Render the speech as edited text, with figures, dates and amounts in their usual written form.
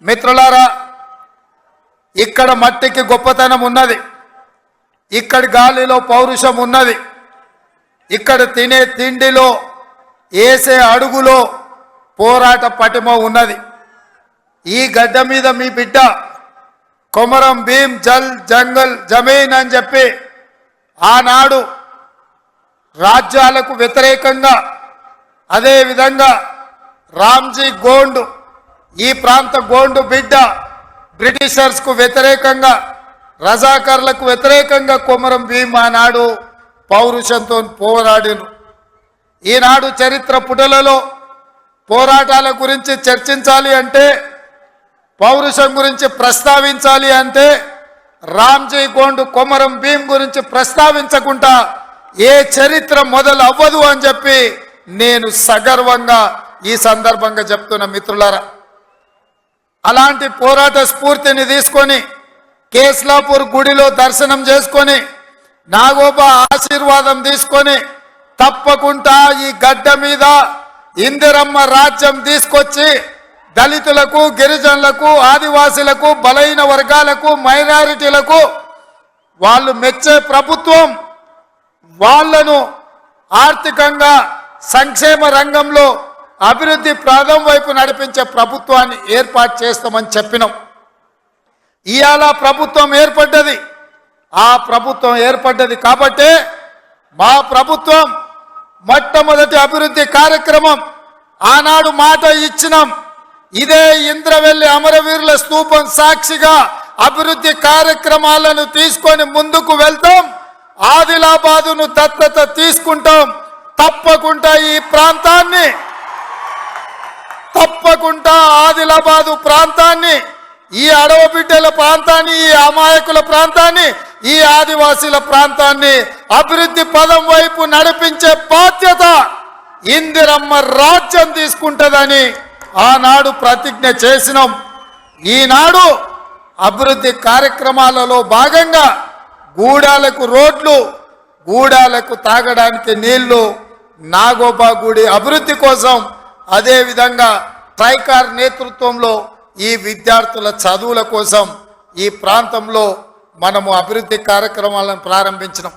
మిత్రులారా, ఇక్కడ మట్టికి గొప్పతనం ఉన్నది, ఇక్కడి గాలిలో పౌరుషం ఉన్నది, ఇక్కడ తినే తిండిలో వేసే అడుగులో పోరాట పటిమ ఉన్నది. ఈ గడ్డ మీద మీ బిడ్డ కొమరం భీం జల్ జంగల్ జమీన్ అని చెప్పి ఆనాడు రాజ్యాలకు వ్యతిరేకంగా, అదేవిధంగా రామ్జీ గోండు ఈ ప్రాంత గోండు బిడ్డ బ్రిటిషర్స్కు వ్యతిరేకంగా, రజాకర్లకు వ్యతిరేకంగా కొమరం భీం ఆనాడు పౌరుషంతో పోరాడిను. ఈనాడు చరిత్ర పుటలలో పోరాటాల గురించి చర్చించాలి అంటే, పౌరుషం గురించి ప్రస్తావించాలి అంటే రామ్జీ గోండు కొమరం భీం గురించి ప్రస్తావించకుండా ఏ చరిత్ర మొదలు అవ్వదు అని చెప్పి నేను సగర్వంగా ఈ సందర్భంగా చెప్తున్న మిత్రులారా. అలాంటి పోరాట స్ఫూర్తిని తీసుకొని కేస్లాపూర్ గుడిలో దర్శనం చేసుకొని నాగోబా ఆశీర్వాదం తీసుకొని తప్పకుండా ఈ గడ్డ మీద ఇందిరమ్మ రాజ్యం తీసుకొచ్చి దళితులకు, గిరిజనులకు, ఆదివాసులకు, బలహీన వర్గాలకు, మైనారిటీలకు వాళ్ళు మెచ్చే ప్రభుత్వం, వాళ్లను ఆర్థికంగా సంక్షేమ రంగంలో అభివృద్ధి ప్రాంతం వైపు నడిపించే ప్రభుత్వాన్ని ఏర్పాటు చేస్తామని చెప్పినాం. ఇవాళ ప్రభుత్వం ఏర్పడ్డది. ఆ ప్రభుత్వం ఏర్పడ్డది కాబట్టే మా ప్రభుత్వం మొట్టమొదటి అభివృద్ధి కార్యక్రమం ఆనాడు మాట ఇచ్చినాం. ఇదే ఇంద్రవెల్లి అమరవీరుల స్తూపం సాక్షిగా అభివృద్ధి కార్యక్రమాలను తీసుకొని ముందుకు వెళ్తాం. ఆదిలాబాదును దత్తత తీసుకుంటాం. తప్పకుండా ఈ ప్రాంతాన్ని, తప్పకుండా ఆదిలాబాదు ప్రాంతాన్ని, ఈ అడవబిడ్డల ప్రాంతాన్ని, ఈ అమాయకుల ప్రాంతాన్ని, ఈ ఆదివాసీల ప్రాంతాన్ని అభివృద్ధి పదం వైపు నడిపించే బాధ్యత ఇందిరమ్మ రాజ్యం తీసుకుంటుందని ఆనాడు ప్రతిజ్ఞ చేసినాం. ఈనాడు అభివృద్ధి కార్యక్రమాలలో భాగంగా గూడాలకు రోడ్లు, గూడాలకు తాగడానికి నీళ్లు, నాగోబా గుడి అభివృద్ధి కోసం, అదేవిధంగా ట్రైకార్ నేతృత్వంలో ఈ విద్యార్థుల చదువుల కోసం ఈ ప్రాంతంలో మనము అభివృద్ధి కార్యక్రమాలను ప్రారంభించినాం.